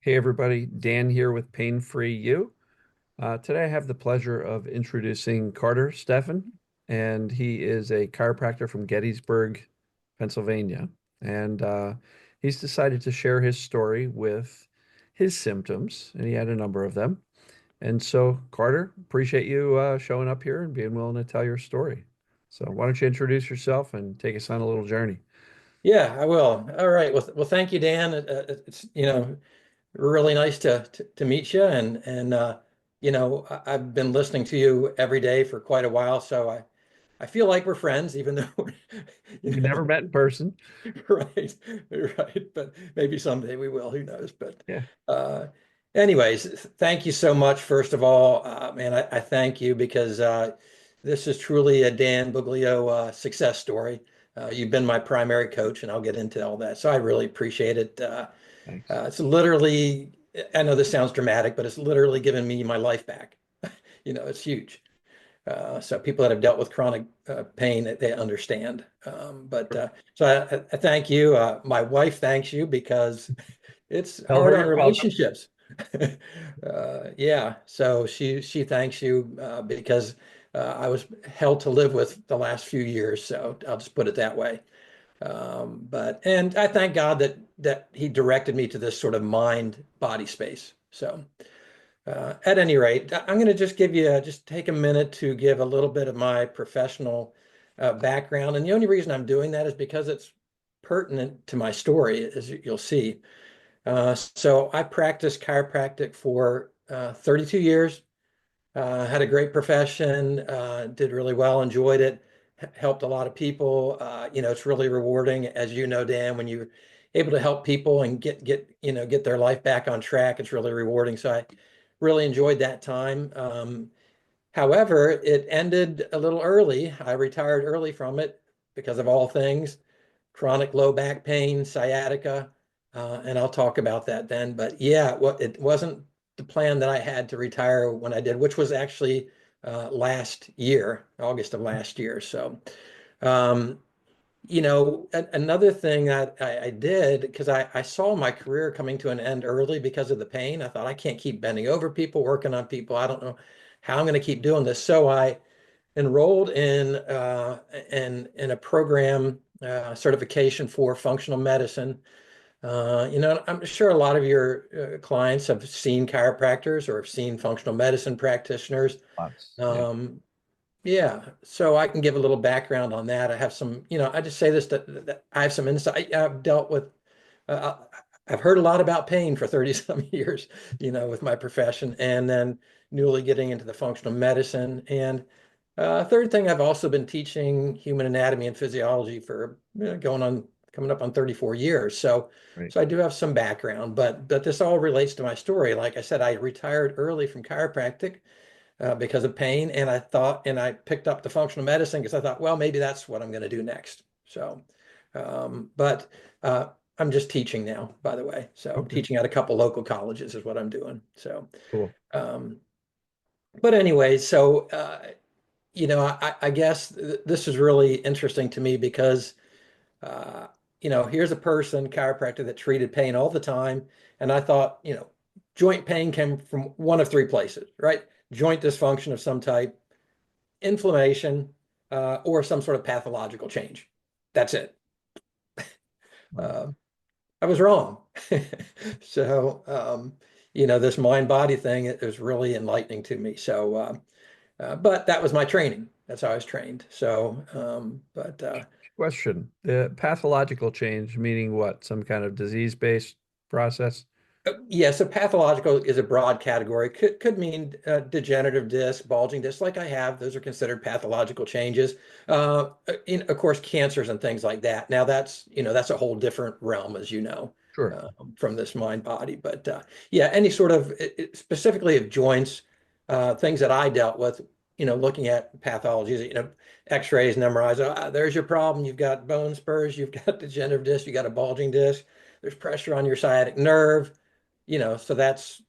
Hey everybody, Dan here with Pain Free You. Today I have the pleasure of introducing Carter Steffen, and he is a chiropractor from Gettysburg, Pennsylvania. And he's decided to share his story with his symptoms, and he had a number of them. And so, Carter, appreciate you showing up here and being willing to tell your story. So, why don't you introduce yourself and take us on a little journey? Yeah, I will. All right. Well, thank you, Dan. It's really nice to meet you, I've been listening to you every day for quite a while, so I feel like we're friends, even though we're, you We never met in person. right, right. But maybe someday we will. Who knows? But Yeah. uh, anyways, thank you so much. First of all, man, I thank you because this is truly a Dan Buglio success story. You've been my primary coach, and I'll get into all that. So I really appreciate it. Thanks. It's literally, I know this sounds dramatic, but it's literally given me my life back. It's huge. So people that have dealt with chronic pain, they understand. So I thank you. My wife thanks you because it's Tell hard her on you're welcome. relationships. Yeah, so she thanks you because I was hell to live with the last few years. So I'll just put it that way. And I thank God that He directed me to this sort of mind body space. So at any rate, I'm going to just just take a minute to give a little bit of my professional background. And the only reason I'm doing that is because it's pertinent to my story, as you'll see. So I practiced chiropractic for 32 years, had a great profession, did really well, enjoyed it, helped a lot of people. It's really rewarding, as you know, Dan, when you're able to help people and get their life back on track. It's really rewarding. So I really enjoyed that time. However, it ended a little early. I retired early from it because of all things, chronic low back pain, sciatica, and I'll talk about that then. But yeah, it wasn't the plan that I had to retire when I did, which was actually last year, August of last year. So, um, another thing that I did, because I saw my career coming to an end early because of the pain. I thought I can't keep bending over people, working on people. I don't know how I'm going to keep doing this. So I enrolled in a program certification for functional medicine. I'm sure a lot of your clients have seen chiropractors or have seen functional medicine practitioners. Lots. Yeah. Um, yeah, so I can give a little background on that. I have some, I just say this that I have some insight. I've dealt with, uh, I've heard a lot about pain for 30 some years, with my profession, and then newly getting into the functional medicine. And third thing, I've also been teaching human anatomy and physiology for coming up on 34 years. So, Right. so I do have some background, but this all relates to my story. Like I said, I retired early from chiropractic because of pain. And I picked up the functional medicine because I thought, well, maybe that's what I'm going to do next. So, but I'm just teaching now, by the way. So Okay. teaching at a couple local colleges is what I'm doing. So, Cool. um, but anyway, so, I guess this is really interesting to me because, uh, here's a person, chiropractor, that treated pain all the time. And I thought, joint pain came from one of three places, right? Joint dysfunction of some type, inflammation, or some sort of pathological change. That's it. Wow. Uh, I was wrong. So, this mind body thing is really enlightening to me. So, but that was my training. That's how I was trained. So, Question. The pathological change, meaning what? Some kind of disease-based process? yeah, so pathological is a broad category. Could mean degenerative disc, bulging disc, like I have. Those are considered pathological changes. Of course, cancers and things like that. Now that's a whole different realm, as you know, Sure. uh, from this mind body. But yeah, any sort of specifically of joints, things that I dealt with. Looking at pathologies, X-rays and MRIs. There's your problem. You've got bone spurs. You've got degenerative disc. You got a bulging disc. There's pressure on your sciatic nerve. So that's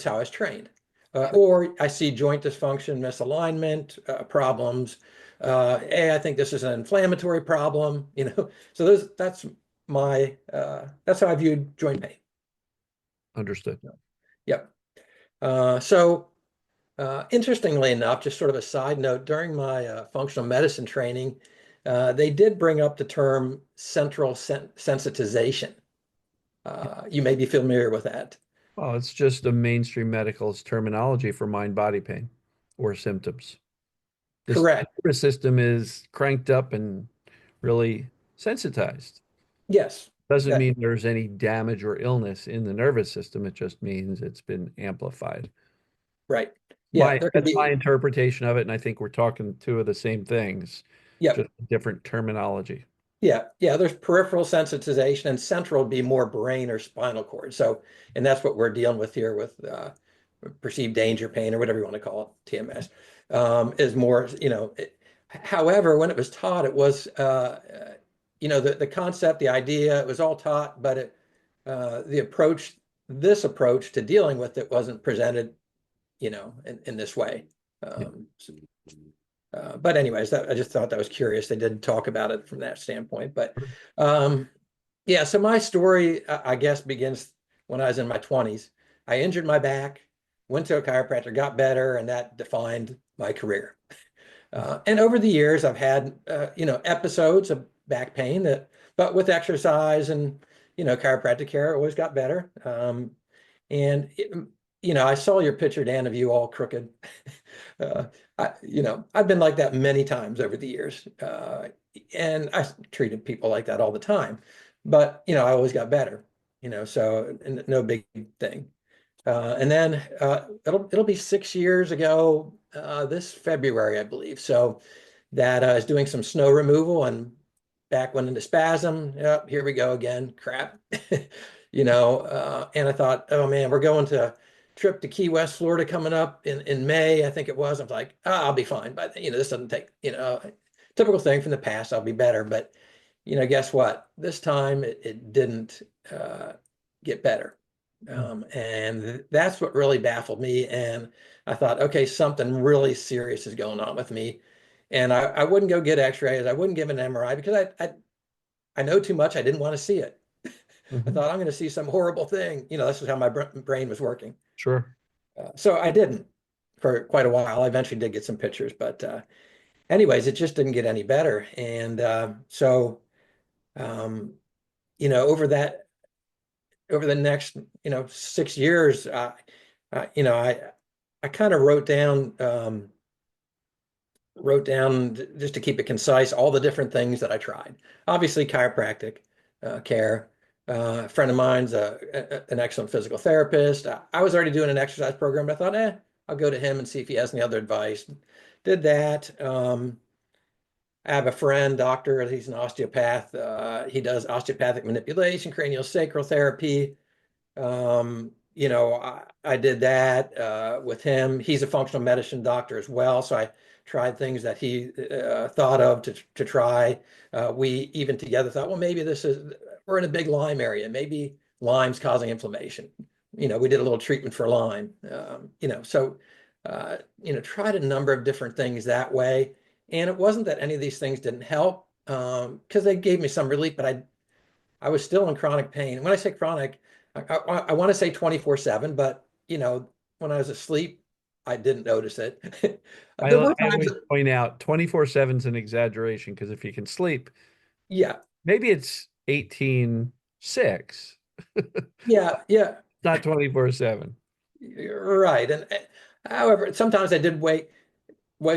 how I was trained. Sure. Or I see joint dysfunction, misalignment problems. Hey, I think this is an inflammatory problem. So that's how I viewed joint pain. Understood. Yep. Interestingly enough, just sort of a side note, during my functional medicine training, they did bring up the term central sensitization. You may be familiar with that. Well, it's just a mainstream medical's terminology for mind-body pain or symptoms. The Correct. nervous system is cranked up and really sensitized. Yes. Doesn't That mean there's any damage or illness in the nervous system. It just means it's been amplified. right. Yeah, there could That's my be. interpretation of it, and I think we're talking two of the same things, just Yep. different terminology. Yeah. There's peripheral sensitization, and central would be more brain or spinal cord. So, and that's what we're dealing with here with perceived danger pain or whatever you want to call it, TMS, is more, however, when it was taught, it was, the concept, the idea, it was all taught, but the approach, this approach to dealing with it wasn't presented, in this way. Yeah. But anyways, I just thought that was curious. They didn't talk about it from that standpoint, but um, yeah. So my story, I guess, begins when I was in my 20s. I injured my back, went to a chiropractor, got better, and that defined my career. And over the years, I've had episodes of back pain but with exercise and chiropractic care, it always got better. And I saw your picture, Dan, of you all crooked. Uh, I've been like that many times over the years, and I treated people like that all the time. But I always got better. So no big thing. And then it'll be 6 years ago this February, I believe. So that I was doing some snow removal and back went into spasm. Yep, here we go again. Crap. And I thought, oh man, we're going to trip to Key West, Florida coming up in May, I think it was. I'm like, I'll be fine. But this doesn't take, typical thing from the past, I'll be better. But guess what? This time it didn't get better. And that's what really baffled me. And I thought, okay, something really serious is going on with me. And I wouldn't go get x-rays. I wouldn't give an MRI because I know too much. I didn't want to see it. I Mhm. thought I'm going to see some horrible thing. This is how my brain was working. Sure. So I didn't for quite a while. I eventually did get some pictures, but anyways, it just didn't get any better. And um, over the next 6 years, I kind of wrote down just to keep it concise all the different things that I tried. Obviously, chiropractic care. A friend of mine's an excellent physical therapist. I was already doing an exercise program, but I thought, I'll go to him and see if he has any other advice. Did that. I have a friend, doctor, he's an osteopath. He does osteopathic manipulation, craniosacral therapy. I did that with him. He's a functional medicine doctor as well, so I tried things that he thought of to try. We even together thought, well, maybe we're in a big Lyme area. Maybe Lyme's causing inflammation. We did a little treatment for Lyme. Tried a number of different things that way. And it wasn't that any of these things didn't help because they gave me some relief, but I was still in chronic pain. And when I say chronic, I want to say 24/7, but when I was asleep, I didn't notice it. I, There I were times, always point out 24/7 is an exaggeration because if you can sleep, yeah, maybe it's 18/6, yeah, not 24/7. you're right. And however, sometimes I did wake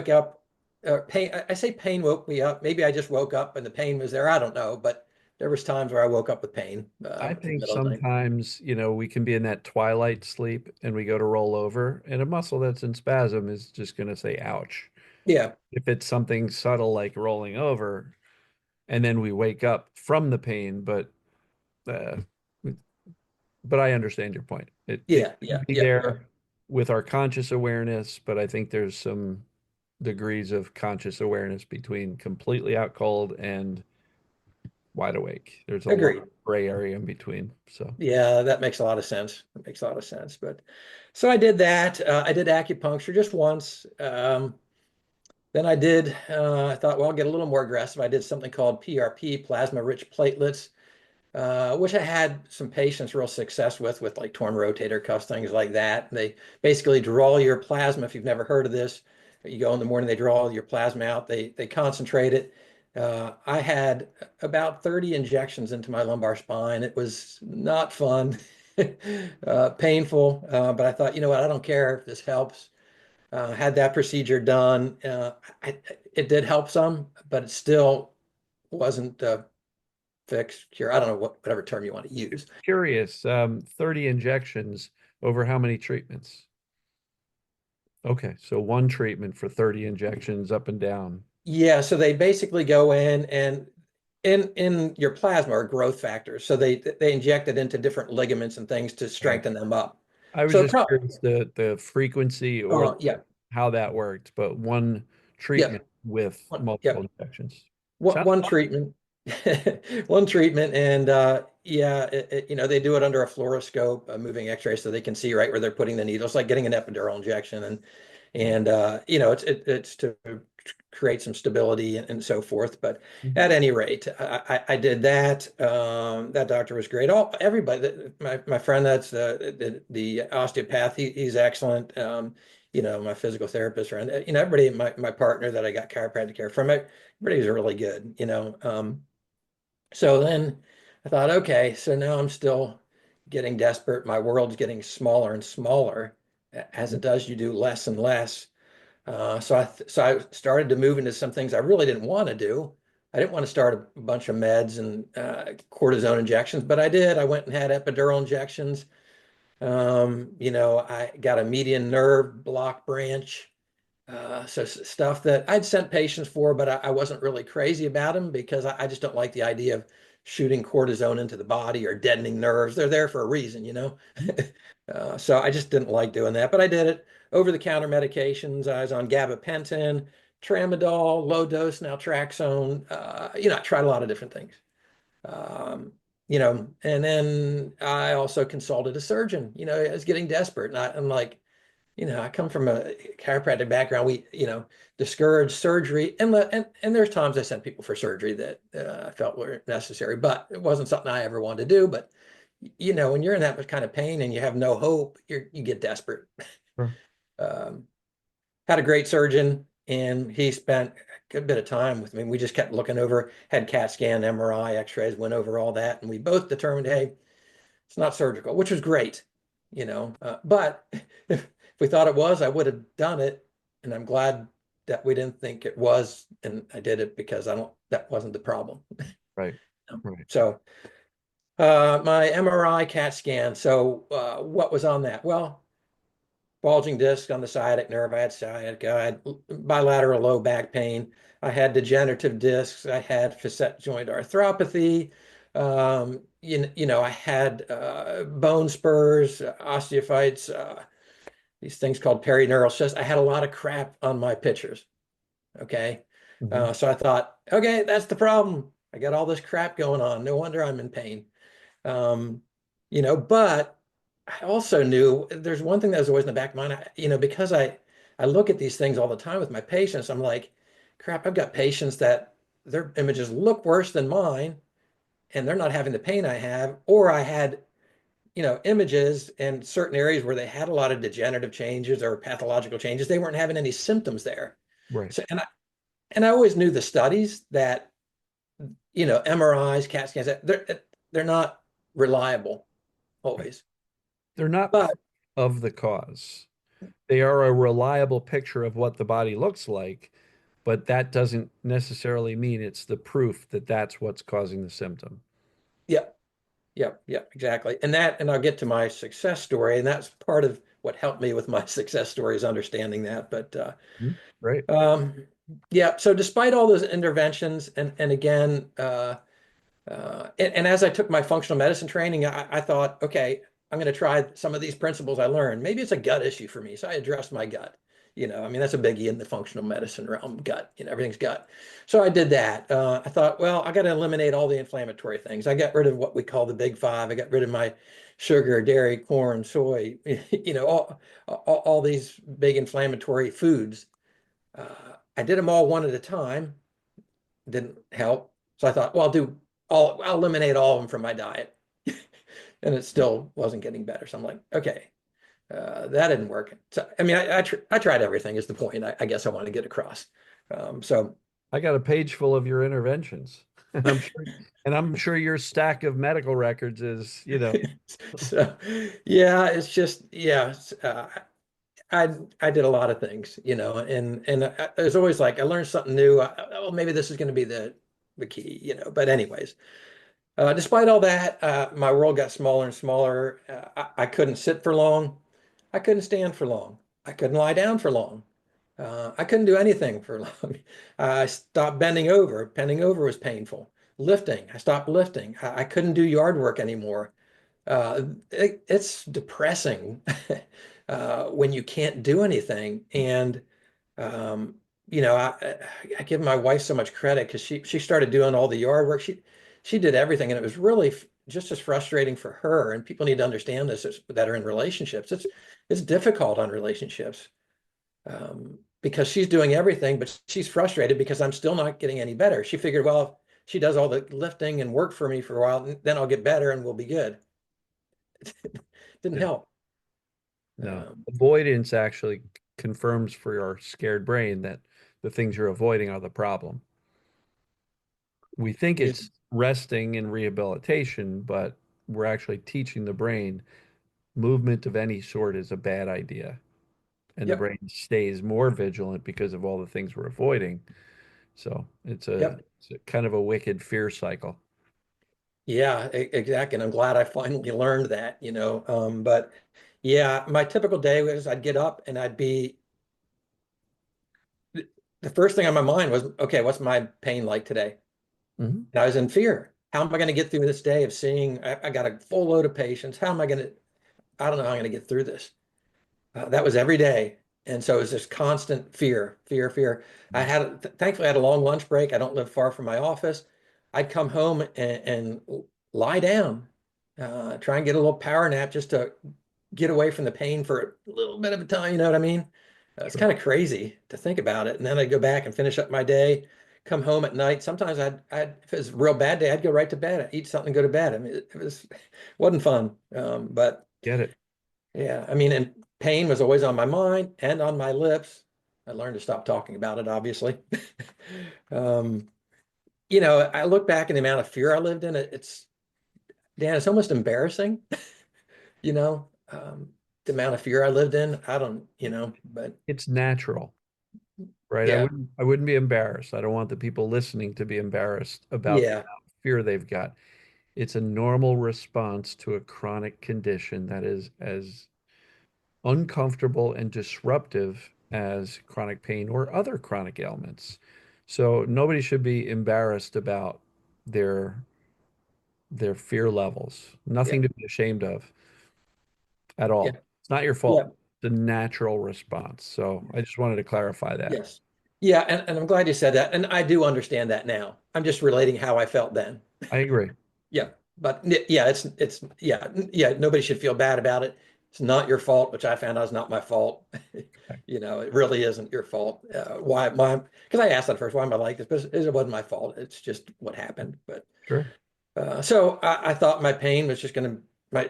up. Pain. I say pain woke me up. Maybe I just woke up and the pain was there. I don't know, but there was times where I woke up with pain I in the think middle of the night. sometimes, we can be in that twilight sleep and we go to roll over, and a muscle that's in spasm is just going to say, ouch. Yeah, If it's something subtle like rolling over, and then we wake up from the pain, uh, but I understand your point. It yeah, can yeah, be yep, there yep. with our conscious awareness, but I think there's some degrees of conscious awareness between completely out cold and wide awake. There's a lot Agreed. of gray area in between. So Yeah, that makes a lot of sense. That makes a lot of sense. But so I did that. I did acupuncture just once. Then I thought, well, I'll get a little more aggressive. I did something called PRP, plasma rich platelets. which I had some patients real success with like torn rotator cuffs, things like that. They basically draw your plasma. If you've never heard of this, you go in the morning, they draw your plasma out, they concentrate it. I had about 30 injections into my lumbar spine. It was not fun, painful, but I thought, you know what, I don't care if this helps. Had that procedure done. It did help some, but it still wasn't fix, cure. I don't know whatever term you want to use. Curious, 30 injections over how many treatments? Okay, so one treatment for 30 injections up and down. Yeah, so they basically go in and in your plasma are growth factors. So they inject it into different ligaments and things to Right. strengthen them up. I was So just curious the frequency or yeah, how that worked, but one yeah, treatment with yeah. multiple injections. One, Sounds one fun. treatment, one treatment, and yeah, they do it under a fluoroscope, a moving X-ray, so they can see right where they're putting the needle. It's like getting an epidural injection, and it's to create some stability and so forth. But Mhm. at any rate, I did that. That doctor was great. Everybody, my friend that's the osteopath, he's excellent. My physical therapist friend, everybody, my partner that I got chiropractic care from, everybody's really good. So then I thought, okay, so now I'm still getting desperate. My world's getting smaller and smaller. As it does, you do less and less. So I started to move into some things I really didn't want to do. I didn't want to start a bunch of meds and cortisone injections, but I did. I went and had epidural injections. I got a median nerve block branch. So stuff that I'd sent patients for, but I wasn't really crazy about them because I just don't like the idea of shooting cortisone into the body or deadening nerves. They're there for a reason. So I just didn't like doing that, but I did it. Over-the-counter medications. I was on gabapentin, tramadol, low dose naltrexone. I tried a lot of different things. And then I also consulted a surgeon. I was getting desperate, and I'm like, I come from a chiropractic background. We, discourage surgery, and there's times I sent people for surgery that I felt were necessary, but it wasn't something I ever wanted to do. But when you're in that kind of pain and you have no hope, you get desperate. Sure. Um, had a great surgeon, and he spent a good bit of time with me. We just kept looking over, had CAT scan, MRI, X-rays, went over all that, and we both determined, hey, it's not surgical, which was great. But if we thought it was, I would have done it. And I'm glad that we didn't think it was. And I did it because that wasn't the problem. Right. Right. So my MRI CAT scan. So what was on that? Well, bulging disc on the sciatic nerve. I had sciatica. I had bilateral low back pain. I had degenerative discs. I had facet joint arthropathy. I had bone spurs, osteophytes, these things called perineural cysts. I had a lot of crap on my pictures. Okay. Mhm. So I thought, okay, that's the problem. I got all this crap going on. No wonder I'm in pain. Um, but I also knew there's one thing that was always in the back of my mind, because I look at these things all the time with my patients. I'm like, crap, I've got patients that their images look worse than mine, and they're not having the pain I have, or I had, images in certain areas where they had a lot of degenerative changes or pathological changes. They weren't having any symptoms there. Right. So, and I always knew the studies that, MRIs, CAT scans, they're not reliable Right. always. They're not But of the cause. They are a reliable picture of what the body looks like, but that doesn't necessarily mean it's the proof that that's what's causing the symptom. yeah, yeah, yeah, exactly. And I'll get to my success story, and that's part of what helped me with my success story is understanding that. But Mhm. Right. um, yeah, so despite all those interventions, and again, and as I took my functional medicine training, I thought, okay, I'm going to try some of these principles I learned. Maybe it's a gut issue for me. So I addressed my gut. I mean, that's a biggie in the functional medicine realm, gut, everything's gut. So I did that. I thought, well, I got to eliminate all the inflammatory things. I got rid of what we call the big five. I got rid of my sugar, dairy, corn, soy, all these big inflammatory foods. I did them all one at a time. Didn't help. So I thought, well, I'll do I'll eliminate all of them from my diet. And it still wasn't getting better. So I'm like, okay, that didn't work. So, I mean, I tried everything is the point I guess I want to get across. So I got a page full of your interventions, and I'm sure your stack of medical records is, so yeah, it's just yeah. I did a lot of things, and there's always like I learned something new. Oh, maybe this is going to be the key, But anyways, despite all that, my world got smaller and smaller. I couldn't sit for long. I couldn't stand for long. I couldn't lie down for long. I couldn't do anything for long. I stopped bending over. Bending over was painful. Lifting, I stopped lifting. I couldn't do yard work anymore. It's depressing when you can't do anything. And um, I give my wife so much credit because she started doing all the yard work. She did everything, and it was really just as frustrating for her. And people need to understand this that are in relationships. It's difficult on relationships because she's doing everything, but she's frustrated because I'm still not getting any better. She figured, well, if she does all the lifting and work for me for a while, then I'll get better and we'll be good. Didn't yeah, help. no. Um, Avoidance actually confirms for your scared brain that the things you're avoiding are the problem. We think yeah, it's resting and rehabilitation, but we're actually teaching the brain movement of any sort is a bad idea. And the yep, brain stays more vigilant because of all the things we're avoiding. So yep, it's a kind of a wicked fear cycle. yeah, exactly. And I'm glad I finally learned that, But yeah, my typical day was I'd get up and the first thing on my mind was, okay, what's my pain like today? Hmm. And I was in fear. How am I going to get through this day of seeing, I got a full load of patients. How am I going to, I don't know how I'm going to get through this. That was every day. And so it was just constant fear, fear, fear. Thankfully, I had a long lunch break. I don't live far from my office. I'd come home and lie down, try and get a little power nap just to get away from the pain for a little bit of a time. You know what I mean? It's Sure. kind of crazy to think about it. And then I'd go back and finish up my day, come home at night. Sometimes if it was a real bad day, I'd go right to bed, I'd eat something, go to bed. I mean, wasn't fun. But Get it. yeah, I mean, and pain was always on my mind and on my lips. I learned to stop talking about it, obviously. Um, I look back in the amount of fear I lived in. Dan, it's almost embarrassing, you know, the amount of fear I lived in. I don't, but It's natural, right? yeah, I wouldn't be embarrassed. I don't want the people listening to be embarrassed about the yeah, amount of fear they've got. It's a normal response to a chronic condition that is as uncomfortable and disruptive as chronic pain or other chronic ailments. So nobody should be embarrassed about their their fear levels. yeah, Nothing to be ashamed of at yeah, all. It's not your yeah, fault. The natural response. So I just wanted to clarify that. yes. Yeah, and I'm glad you said that. And I do understand that now. I'm just relating how I felt then. I agree. Yeah, but yeah, yeah. Nobody should feel bad about it. It's not your fault, which I found out is not my fault. It really isn't your fault. Why? Because I asked that first. Why am I like this? But it wasn't my fault. It's just what happened. But Sure. so I thought my pain was just going to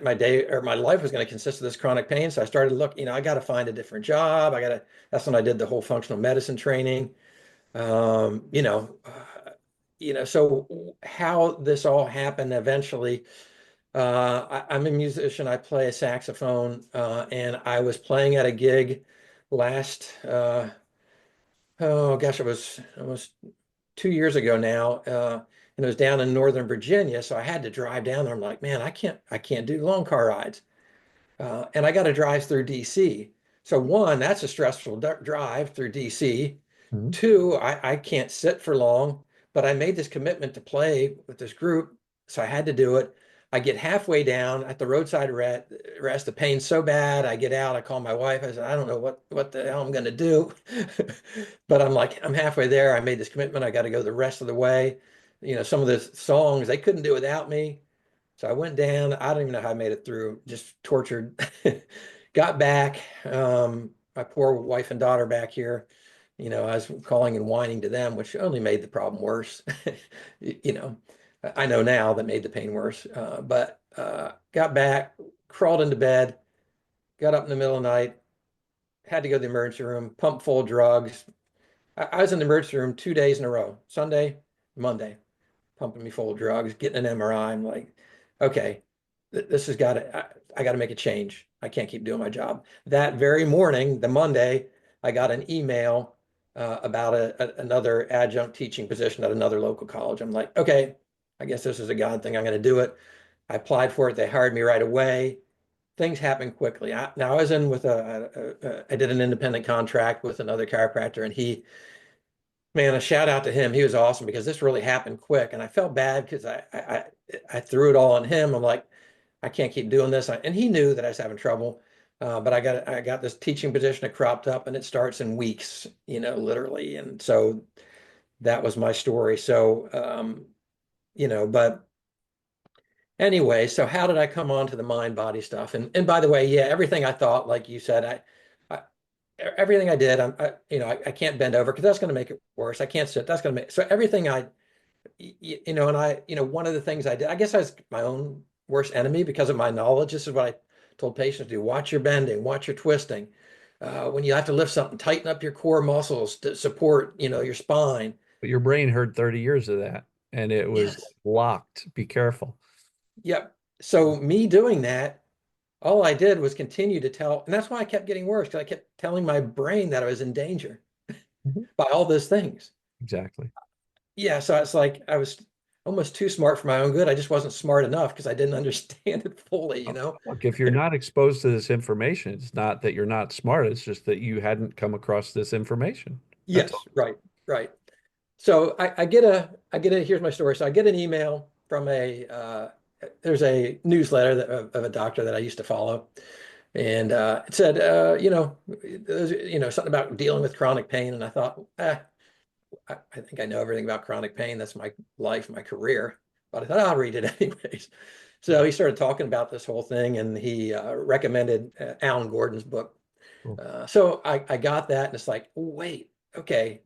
my day or my life was going to consist of this chronic pain. So I started to look. I got to find a different job. I got to. That's when I did the whole functional medicine training. Um, you know. Uh, so how this all happened eventually I'm a musician. I play a saxophone, and I was playing at a gig last, oh gosh, it was almost 2 years ago now, and it was down in Northern Virginia. So I had to drive down there. I'm like, man, I can't do long car rides. And I got to drive through DC. So one, that's a stressful drive through DC. Mhm. Two, I can't sit for long, but I made this commitment to play with this group, so I had to do it. I get halfway down at the roadside rest. The pain's so bad. I get out. I call my wife. I said, I don't know what the hell I'm going to do, but I'm like, I'm halfway there. I made this commitment. I got to go the rest of the way. Some of the songs they couldn't do without me. So I went down. I don't even know how I made it through, just tortured. Got back. My poor wife and daughter back here. I was calling and whining to them, which only made the problem worse. You know, I know now that made the pain worse. But got back, crawled into bed, got up in the middle of the night, had to go to the emergency room, pumped full of drugs. I was in the emergency room 2 days in a row, Sunday, Monday, pumping me full of drugs, getting an MRI. I'm like, okay, this has got to, I got to make a change. I can't keep doing my job. That very morning, the Monday, I got an email about another adjunct teaching position at another local college. I'm like, okay, I guess this is a God thing. I'm going to do it. I applied for it. They hired me right away. Things happen quickly. Now I was in with I did an independent contract with another chiropractor, and man, a shout out to him. He was awesome because this really happened quick, and I felt bad because I threw it all on him. I'm like, I can't keep doing this, and he knew that I was having trouble. But I got this teaching position that cropped up, and it starts in weeks, literally. And so that was my story. So but anyway, so how did I come on to the mind body stuff? And by the way, yeah, everything I thought, like you said, I everything I did, I can't bend over because that's going to make it worse. I can't sit. That's going to make so everything and one of the things I did, I guess I was my own worst enemy because of my knowledge. This is what I told patients to do: watch your bending, watch your twisting. When you have to lift something, tighten up your core muscles to support, your spine. But your brain heard 30 years of that and it was Yes. locked. Be careful. Yep. So me doing that, all I did was continue to tell, and that's why I kept getting worse because I kept telling my brain that I was in danger Mhm. by all those things. Exactly. Yeah, so it's like I was almost too smart for my own good. I just wasn't smart enough because I didn't understand it fully, Look, if you're not exposed to this information, it's not that you're not smart, it's just that you hadn't come across this information. That's Yes, all. right, right. So I get a, here's my story. So I get an email from there's a newsletter of a doctor that I used to follow. And it said, something about dealing with chronic pain. And I thought, I think I know everything about chronic pain. That's my life, my career. But I thought I'll read it anyways. So he started talking about this whole thing, and he recommended Alan Gordon's book. Cool. So I got that, and it's like, wait, okay,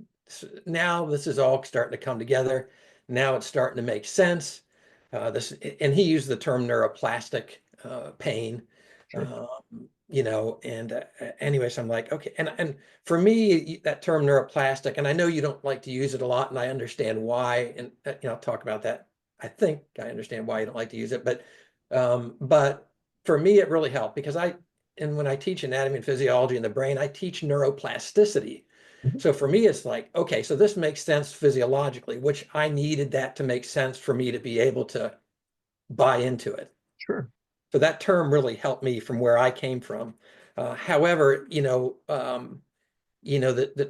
now this is all starting to come together. Now it's starting to make sense. And he used the term neuroplastic pain. Sure. Um, and anyways, I'm like, okay, and for me, that term neuroplastic, and I know you don't like to use it a lot, and I understand why, and I'll talk about that. I think I understand why you don't like to use it, but for me, it really helped because and when I teach anatomy and physiology in the brain, I teach neuroplasticity. Mhm. So for me, it's like, okay, so this makes sense physiologically, which I needed that to make sense for me to be able to buy into it. Sure. So that term really helped me from where I came from. However, the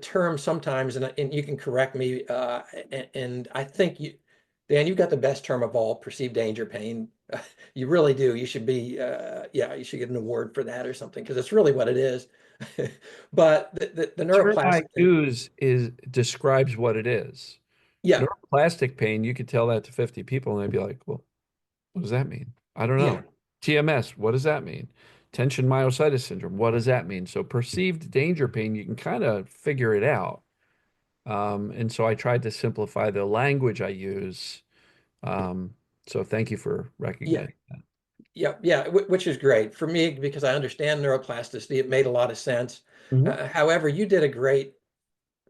term sometimes, and you can correct me, and I think Dan, you've got the best term of all, perceived danger pain. You really do. You should be, yeah, you should get an award for that or something because it's really what it is. But the Term I neuroplastic thing, use is describes what it is. yeah, Neuroplastic pain, you could tell that to 50 people and they'd be like, well, what does that mean? I don't yeah, know. TMS, what does that mean? Tension myositis syndrome, what does that mean? So perceived danger pain, you can kind of figure it out. And so I tried to simplify the language I use. Um, so thank you for yeah, recognizing that. yeah, yeah, which is great for me because I understand neuroplasticity. It made a lot of sense. Mhm. However, you did a great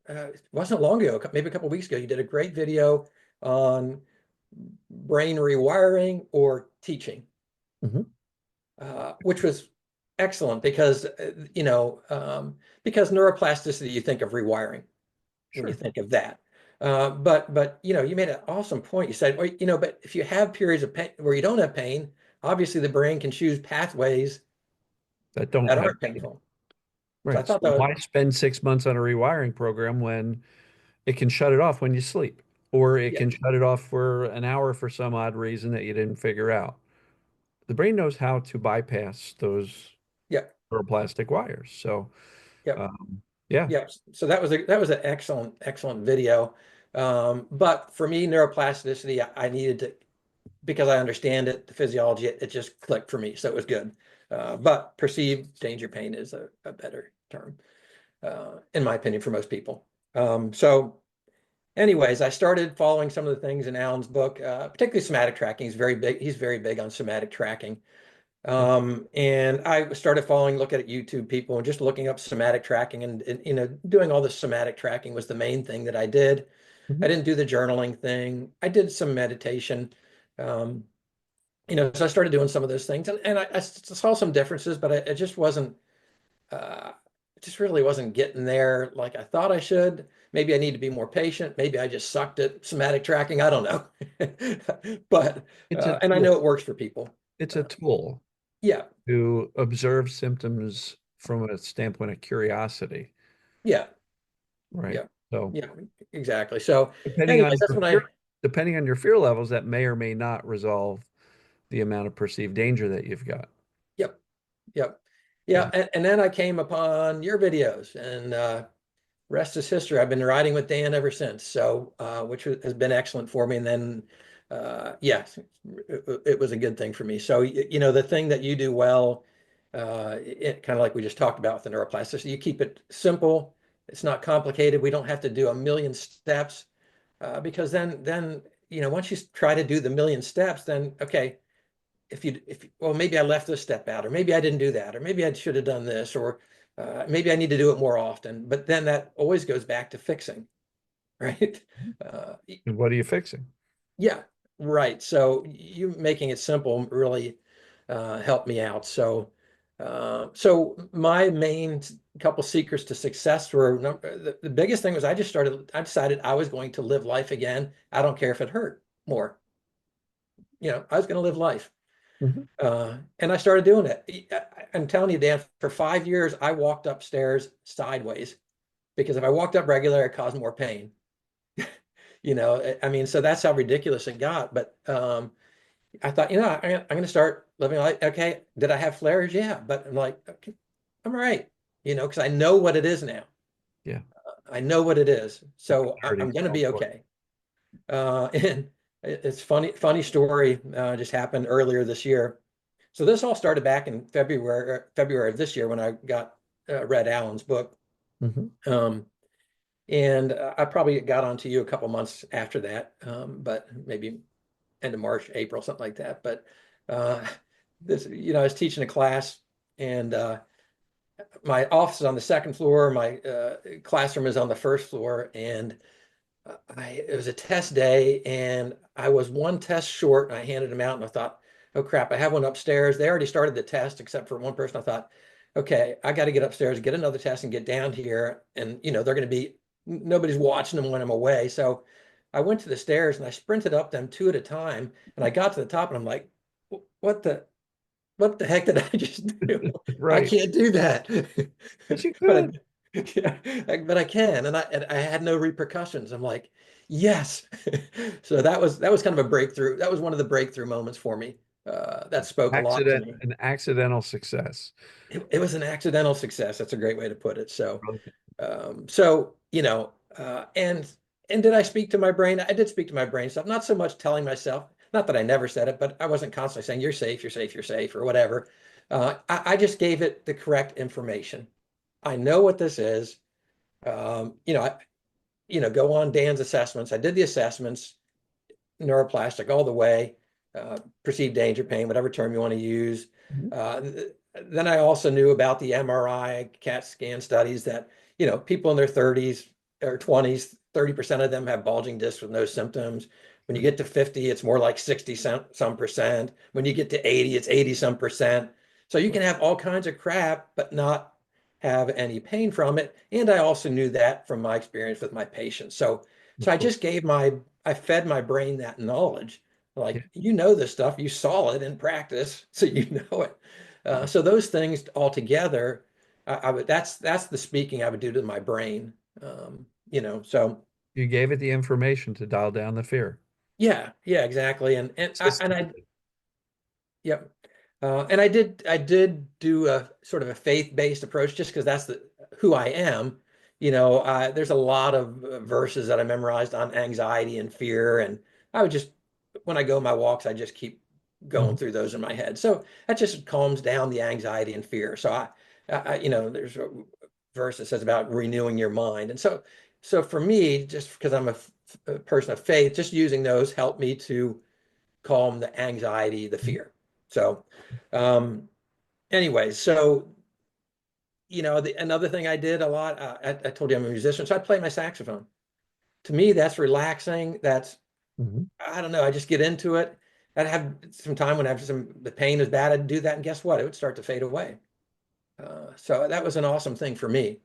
it wasn't long ago, maybe a couple of weeks ago, you did a great video on brain rewiring or teaching, Mhm. which was excellent because, because neuroplasticity, you think of rewiring when you Sure. think of that. But you made an awesome point. You said, well, but if you have periods of pain where you don't have pain, obviously the brain can choose pathways That don't that have aren't pain. painful. So I Right. So thought that was, why spend 6 months on a rewiring program when it can shut it off when you sleep, or it yeah, can shut it off for an hour for some odd reason that you didn't figure out? The brain knows how to bypass those yeah, neuroplastic wires. So, yeah. yeah, Yep. So that was an excellent video. But for me, neuroplasticity, I needed to because I understand it, the physiology, it just clicked for me, so it was good. But perceived danger pain is a better term, in my opinion, for most people. So anyways, I started following some of the things in Alan's book, particularly somatic tracking. He's very big. He's very big on somatic tracking. And I started following, looking at YouTube people and just looking up somatic tracking and doing all the somatic tracking was the main thing that I did. I Mhm. didn't do the journaling thing. I did some meditation. Um, so I started doing some of those things and I saw some differences, but it just wasn't, it just really wasn't getting there like I thought I should. Maybe I need to be more patient. Maybe I just sucked at somatic tracking. I don't know. But, It's a and I tool. know it works for people. It's a Uh, tool yeah, to observe symptoms from a standpoint of curiosity, yeah, right? yeah, So yeah, exactly. So depending on anyways, that's your when fear, I, depending on your fear levels, that may or may not resolve the amount of perceived danger that you've got. yep, yep. So, Yeah, and then I came upon your videos and rest is history. I've been riding with Dan ever since, so which has been excellent for me. And then, yes, it was a good thing for me. So the thing that you do well, it kind of like we just talked about with the neuroplasticity, you keep it simple. It's not complicated. We don't have to do a million steps because then once you try to do the million steps, then okay, if well maybe I left this step out, or maybe I didn't do that, or maybe I should have done this, or maybe I need to do it more often. But then that always goes back to fixing, right? Uh, what are you fixing? yeah, right. So you making it simple really helped me out. So my main couple secrets to success were the biggest thing was I decided I was going to live life again. I don't care if it hurt more. I was going to live life. Mhm. And I started doing it. I'm telling you, Dan, for 5 years, I walked upstairs sideways because if I walked up regular, it caused more pain. I mean, so that's how ridiculous it got. But I thought, I'm going to start living like, okay, did I have flares? Yeah. But I'm like, okay, I'm all right, because I know what it is now. Yeah, I know what it is. the So clarity I'm is going to so be important. okay. And it's funny story just happened earlier this year. So this all started back in February of this year when I got read Alan's book. Mhm. Um, and I probably got onto you a couple months after that, but maybe end of March, April, something like that. But uh, I was teaching a class, and my office is on the second floor. My classroom is on the first floor, and it was a test day and I was one test short and I handed them out and I thought, oh crap, I have one upstairs. They already started the test except for one person. I thought, okay, I got to get upstairs, get another test and get down here. And they're going to be, nobody's watching them when I'm away. So I went to the stairs and I sprinted up them two at a time. And I got to the top and I'm like, what the heck did I just do? I Right. can't do that. But you But could. yeah, but I can, and I had no repercussions. I'm like, yes. So that was kind of a breakthrough. That was one of the breakthrough moments for me. That spoke a lot to me. An accidental success. It was an accidental success. That's a great way to put it. So, Brilliant. and did I speak to my brain? I did speak to my brain stuff. Not so much telling myself, not that I never said it, but I wasn't constantly saying you're safe, you're safe, you're safe, or whatever. I just gave it the correct information. I know what this is. Go on Dan's assessments. I did the assessments, neuroplastic all the way, perceived danger, pain, whatever term you want to use. Mhm. Uh, then I also knew about the MRI, CAT scan studies that, people in their 30s or 20s, 30% of them have bulging discs with no symptoms. When you get to 50, it's more like 60 some percent. When you get to 80, it's 80 some percent. So you can have all kinds of crap, but not have any pain from it. And I also knew that from my experience with my patients. So Of I course. just I fed my brain that knowledge. Yeah. Like, this stuff, you saw it in practice, so you know it. So those things all together, I would, that's the speaking I would do to my brain. So You gave it the information to dial down the fear. yeah, yeah, exactly. And I Systematic. yep. And I did do a sort of a faith-based approach just because that's who I am. There's a lot of verses that I memorized on anxiety and fear, and I would just, when I go my walks, I just keep going Mhm. through those in my head. So that just calms down the anxiety and fear. So there's a verse that says about renewing your mind, and so so for me, just because I'm a person of faith, just using those helped me to calm the anxiety, the Mhm. fear. So, um, anyway, so another thing I did a lot, I told you I'm a musician, so I play my saxophone. To me, that's relaxing. Mhm. I don't know, I just get into it. I'd have some time when I have the pain is bad, I'd do that, and guess what? It would start to fade away. So that was an awesome thing for me.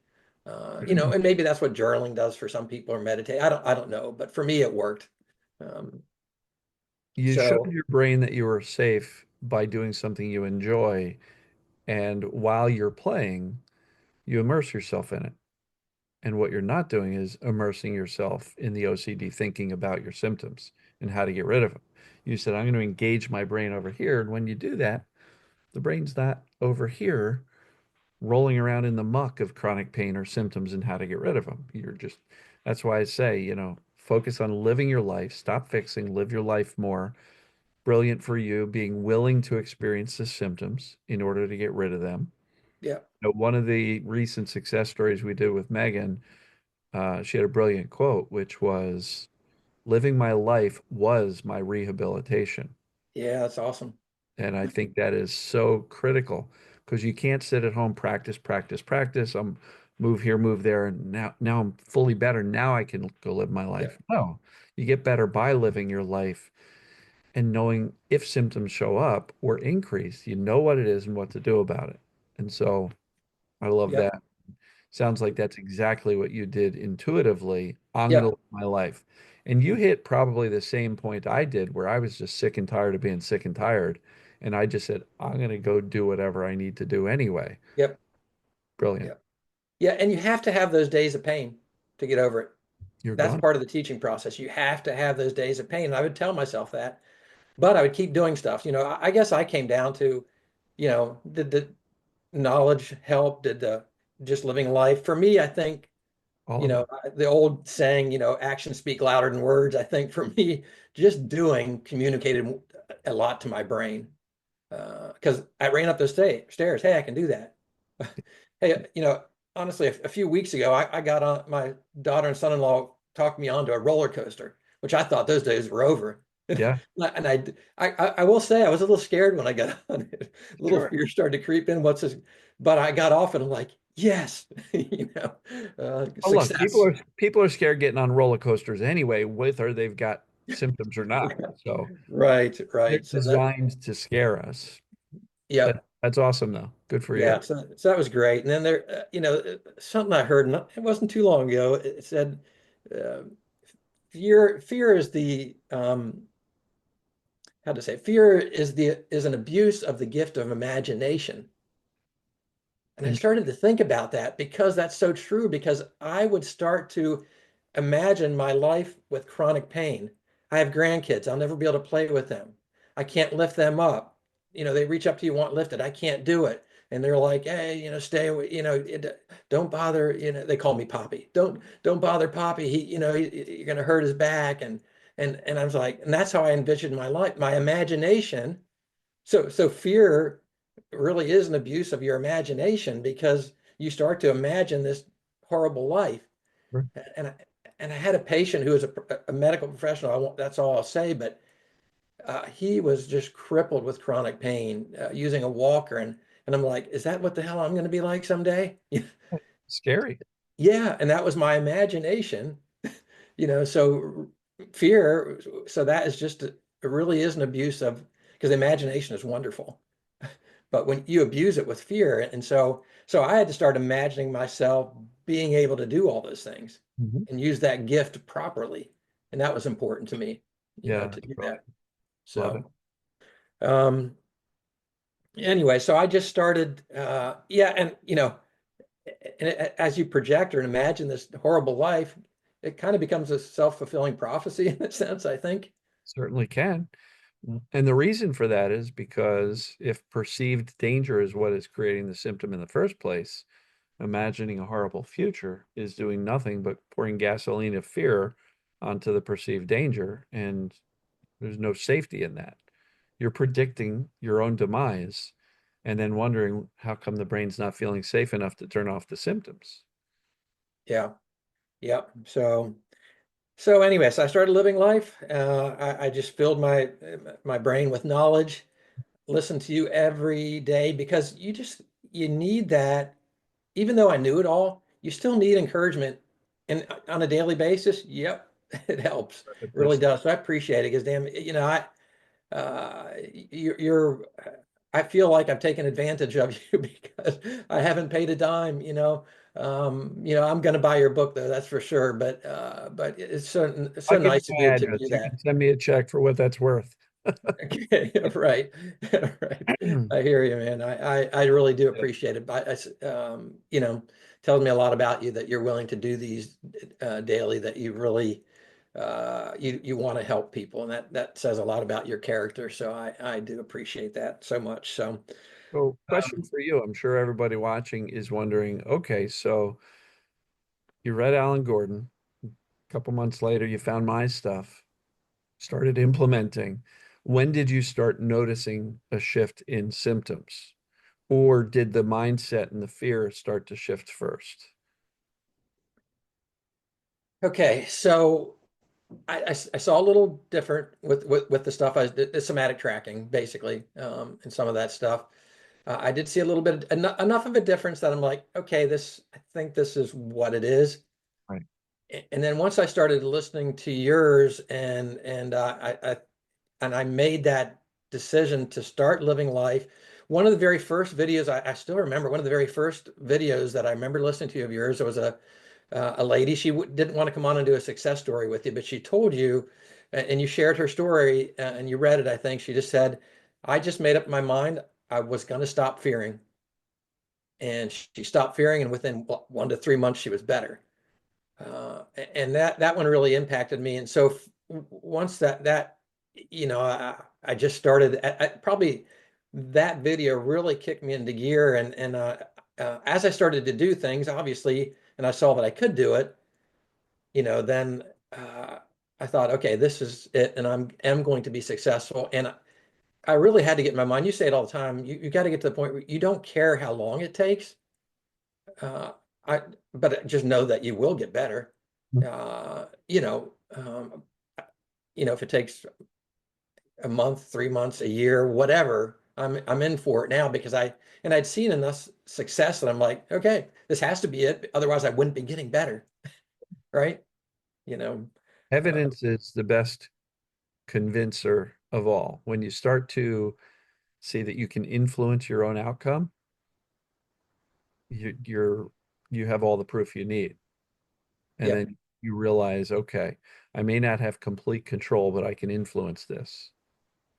And maybe that's what journaling does for some people or meditate. I don't know, but for me, it worked. Um, You showed so your brain that you were safe by doing something you enjoy, and while you're playing, you immerse yourself in it. And what you're not doing is immersing yourself in the OCD thinking about your symptoms and how to get rid of them. You said, I'm going to engage my brain over here. And when you do that, the brain's not over here rolling around in the muck of chronic pain or symptoms and how to get rid of them. That's why I say, focus on living your life, stop fixing, live your life more. Brilliant for you, being willing to experience the symptoms in order to get rid of them. yeah, One of the recent success stories we did with Megan, she had a brilliant quote, which was, living my life was my rehabilitation. yeah, that's awesome. And I think that is so critical because you can't sit at home, practice, practice, practice. I'm move here, move there, and now I'm fully better. Now I can go live my Yeah, life. No, you get better by living your life and knowing if symptoms show up or increase, you know what it is and what to do about it. And so I love yep, that. Sounds like that's exactly what you did intuitively. I'm going to yep, live my life. And you hit probably the same point I did where I was just sick and tired of being sick and tired. And I just said, I'm going to go do whatever I need to do anyway. yep, Brilliant. yep. Yeah, and you have to have those days of pain to get over it. You're That's gone. part of the teaching process. You have to have those days of pain. And I would tell myself that, but I would keep doing stuff. I guess I came down to, did the knowledge help? Did the just living life? For me, I think, All of it. the old saying, actions speak louder than words. I think for me, just doing communicated a lot to my brain. Because I ran up those stairs. Hey, I can do that. Hey, honestly, a few weeks ago, I got on my daughter and son-in-law talked me onto a roller coaster, which I thought those days were over. Yeah, And I will say I was a little scared when I got on it. A little sure. fear started to creep in. What's this? But I got off and I'm like, yes, Oh, look, success. people are scared getting on roller coasters anyway, whether they've got symptoms or not. So Right, they're right. So designed to scare us. yep. That's awesome, though. Good for you. Yeah, so that was great. And then something I heard, it wasn't too long ago. It said, uh, fear is the how to say, fear is an abuse of the gift of imagination. And I started to think about that because that's so true, because I would start to imagine my life with chronic pain. I have grandkids. I'll never be able to play with them. I can't lift them up. They reach up to you, want lifted. I can't do it. And they're like, hey, stay away, don't bother, they call me Poppy. Don't bother Poppy. You're going to hurt his back. And I was like, and that's how I envisioned my life, my imagination. So fear really is an abuse of your imagination because you start to imagine this horrible life. And I, and I had a patient who was a medical professional. That's all I'll say, but he was just crippled with chronic pain, using a walker. And I'm like, is that what the hell I'm going to be like someday? Scary. Yeah. And that was my imagination, so fear. So that is it really is an abuse of, because imagination is wonderful. But when you abuse it with fear, and so I had to start imagining myself being able to do all those things Mhm. and use that gift properly. And that was important to me, Yeah, to that's do brilliant. that. Love it. So um anyway, so I just started yeah, and as you project or imagine this horrible life, it kind of becomes a self-fulfilling prophecy in a sense, I think. Certainly can. And the reason for that is because if perceived danger is what is creating the symptom in the first place, imagining a horrible future is doing nothing but pouring gasoline of fear onto the perceived danger. And there's no safety in that. You're predicting your own demise and then wondering how come the brain's not feeling safe enough to turn off the symptoms. Yeah. Yep. So anyway, so I started living life. I just filled my brain with knowledge, listened to you every day because you need that. Even though I knew it all, you still need encouragement, and on a daily basis. Yep, it helps. It really 100%. does. So I appreciate it because damn, you're I feel like I've taken advantage of you because I haven't paid a dime, I'm going to buy your book though, that's for sure. But it's so I'll give you nice of my you to address. do You can that. send me a check for what that's worth. Okay, right, right. I hear you, man. I really do Yeah. appreciate it. But tells me a lot about you that you're willing to do these daily. That you really you want to help people, and that says a lot about your character. So I do appreciate that so much. So So, question um, for you. I'm sure everybody watching is wondering, okay, so you read Alan Gordon. A couple months later, you found my stuff, started implementing. When did you start noticing a shift in symptoms? Or did the mindset and the fear start to shift first? okay, so I saw a little different with the stuff the somatic tracking basically, and some of that stuff. I did see a little bit enough of a difference that I'm like, okay, I think this is what it is. Right. And then once I started listening to yours and I made that decision to start living life. One of the very first videos I still remember, one of the very first videos that I remember listening to of yours, there was a lady. She didn't want to come on and do a success story with you, but she told you, and you shared her story, and you read it. I think she just said, "I just made up my mind. I was going to stop fearing," and she stopped fearing, and within 1 to 3 months, she was better. And that one really impacted me. And so once I just started. Probably that video really kicked me into gear. And as I started to do things, obviously, and I saw that I could do it, then I thought, okay, this is it, and am going to be successful. And I really had to get in my mind. You say it all the time. You got to get to the point where you don't care how long it takes. Uh, I but just know that you will get better. Uh, you know, um, if it takes a month, 3 months, a year, whatever, I'm in for it now because I'd seen enough success that I'm like, okay, this has to be it. Otherwise, I wouldn't be getting better, right? You know, uh, Evidence is the best convincer of all. When you start to see that you can influence your own outcome, you're you have all the proof you need. And yep, then you realize, okay, I may not have complete control, but I can influence this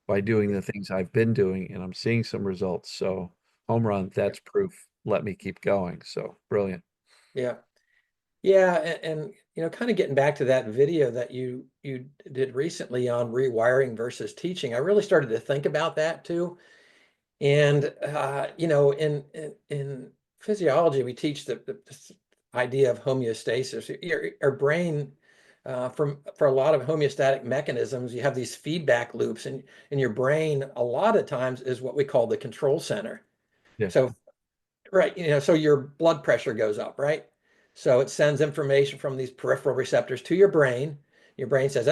by doing the things I've been doing, and I'm seeing some results. So, home run, yep, that's proof. Let me keep going. So, brilliant. yeah, yeah, and kind of getting back to that video that you did recently on rewiring versus teaching, I really started to think about that too. And in physiology, we teach this idea of homeostasis. Our brain, for a lot of homeostatic mechanisms, you have these feedback loops, and your brain a lot of times is what we call the control center. Yeah. So right, so your blood pressure goes up, right? So it sends information from these peripheral receptors to your brain. Your brain says,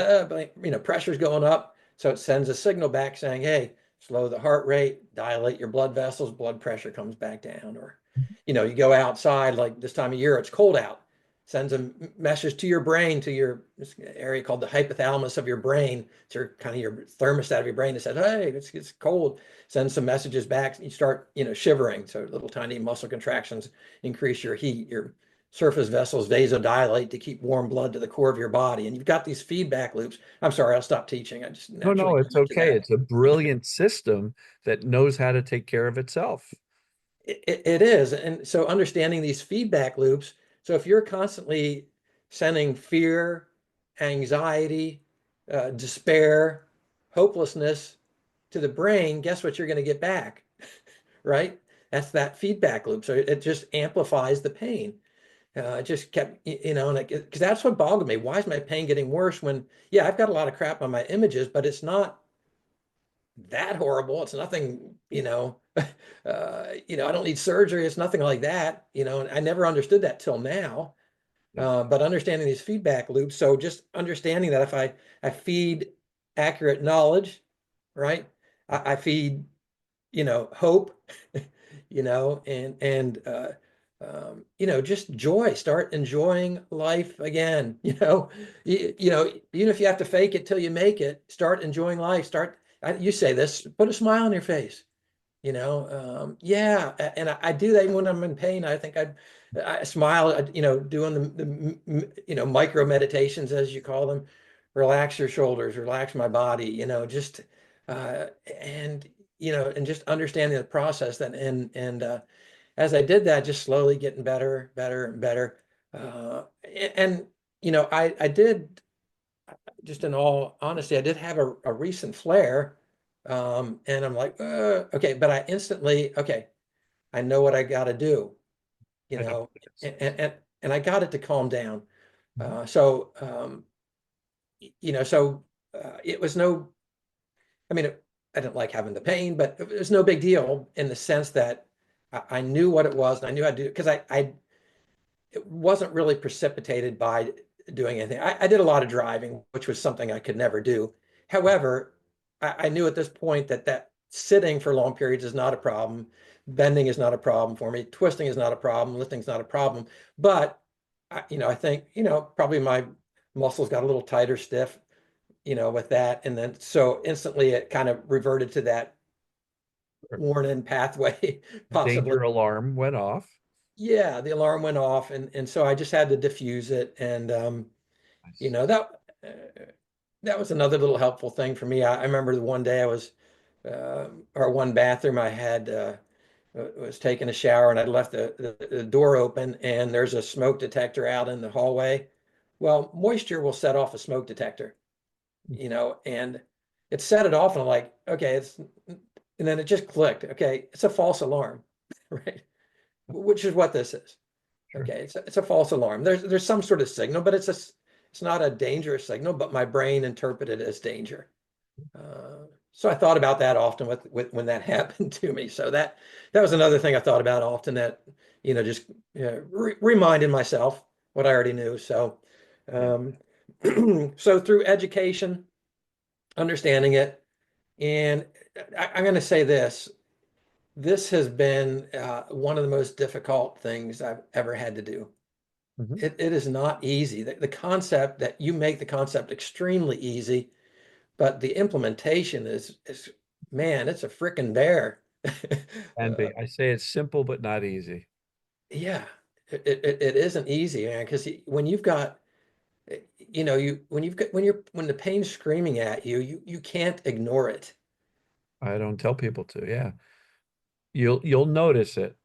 pressure's going up. So it sends a signal back saying, hey, slow the heart rate, dilate your blood vessels, blood pressure comes back down. Or, you go outside, like this time of year, it's cold out. Sends a message to your brain, to your this area called the hypothalamus of your brain. It's kind of your thermostat of your brain that says, hey, it's cold. Send some messages back. You start, shivering. So little tiny muscle contractions increase your heat. Your surface vessels vasodilate to keep warm blood to the core of your body. And you've got these feedback loops. I'm sorry, I'll stop teaching. I just No, naturally no, come it's into okay. that. It's a brilliant system that knows how to take care of itself. It is. And so understanding these feedback loops. So if you're constantly sending fear, anxiety, despair, hopelessness to the brain, guess what you're going to get back? Right? That's that feedback loop. So it just amplifies the pain. It just kept, and because that's what boggled me. Why is my pain getting worse when, yeah, I've got a lot of crap on my images, but it's not that horrible. It's nothing, I don't need surgery. It's nothing like that, and I never understood that till now. Yeah. But understanding these feedback loops, so just understanding that if I feed accurate knowledge, right? I feed, hope, and just joy. Start enjoying life again. Even if you have to fake it till you make it, start enjoying life. You say this, put a smile on your face. Yeah, and I do that even when I'm in pain. I smile, doing the micro meditations, as you call them. Relax your shoulders, relax my body, just uh, and and just understanding the process. As I did that, just slowly getting better, better, and better. And I did, just in all honesty, I did have a recent flare. And I'm like, okay, but I instantly, okay, I know what I got to do, you I know know, what it is. and I got it to calm down. Mhm. It was no, I mean, I didn't like having the pain, but it was no big deal in the sense that I knew what it was and I knew how to do it because it wasn't really precipitated by doing anything. I did a lot of driving, which was something I could never do. However, I knew at this point that sitting for long periods is not a problem. Bending is not a problem for me. Twisting is not a problem. Lifting is not a problem. But I think, probably my muscles got a little tighter, stiff, with that. And then so instantly it kind of reverted to that Sure. worn in pathway, possibly. Danger alarm went off. Yeah, the alarm went off, and so I just had to diffuse it, and you Nice. know that uh, that was another little helpful thing for me. I remember the one day I was, or one bathroom I had, was taking a shower, and I'd left the door open, and there's a smoke detector out in the hallway. Well, moisture will set off a smoke detector, and it set it off, and I'm like, okay, and then it just clicked. Okay, it's a false alarm, right? Which is what this is. Sure. Okay, it's a false alarm. There's some sort of signal, but it's not a dangerous signal, but my brain interpreted it as danger. So I thought about that often with when that happened to me. So that was another thing I thought about often, that just reminding myself what I already knew. So Yeah. um, so through education, understanding it, and I'm going to say this. This has been one of the most difficult things I've ever had to do. Mhm. It is not easy. The concept that you make the concept extremely easy, but the implementation is man, it's a freaking bear. And Uh, I say it's simple but not easy. yeah, it isn't easy, man, because when you've got when the pain's screaming at you, you can't ignore it. I don't tell people to. Yeah. You'll notice it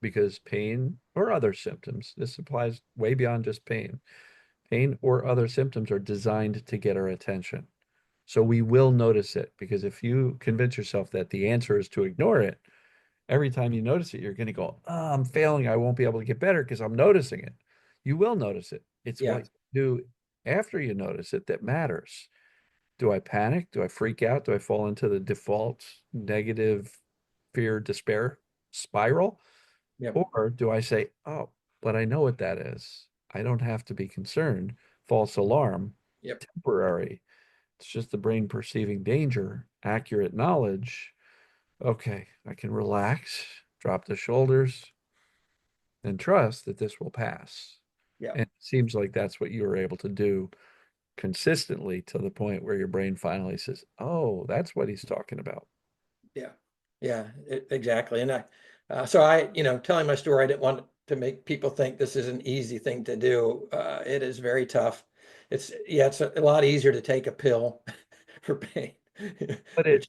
because pain or other symptoms, this applies way beyond just pain. Pain or other symptoms are designed to get our attention. So we will notice it because if you convince yourself that the answer is to ignore it, every time you notice it, you're going to go, oh, I'm failing. I won't be able to get better because I'm noticing it. You will notice it. It's Yeah, what you do after you notice it that matters. Do I panic? Do I freak out? Do I fall into the default negative fear, despair spiral? yep, Or do I say, oh, but I know what that is. I don't have to be concerned. False alarm, yep, temporary. It's just the brain perceiving danger, accurate knowledge. Okay, I can relax, drop the shoulders, and trust that this will pass. yep. And it seems like that's what you were able to do consistently to the point where your brain finally says, oh, that's what he's talking about. Yeah, yeah, exactly. And telling my story, I didn't want to make people think this is an easy thing to do. It is very tough. It's a lot easier to take a pill for pain, But which,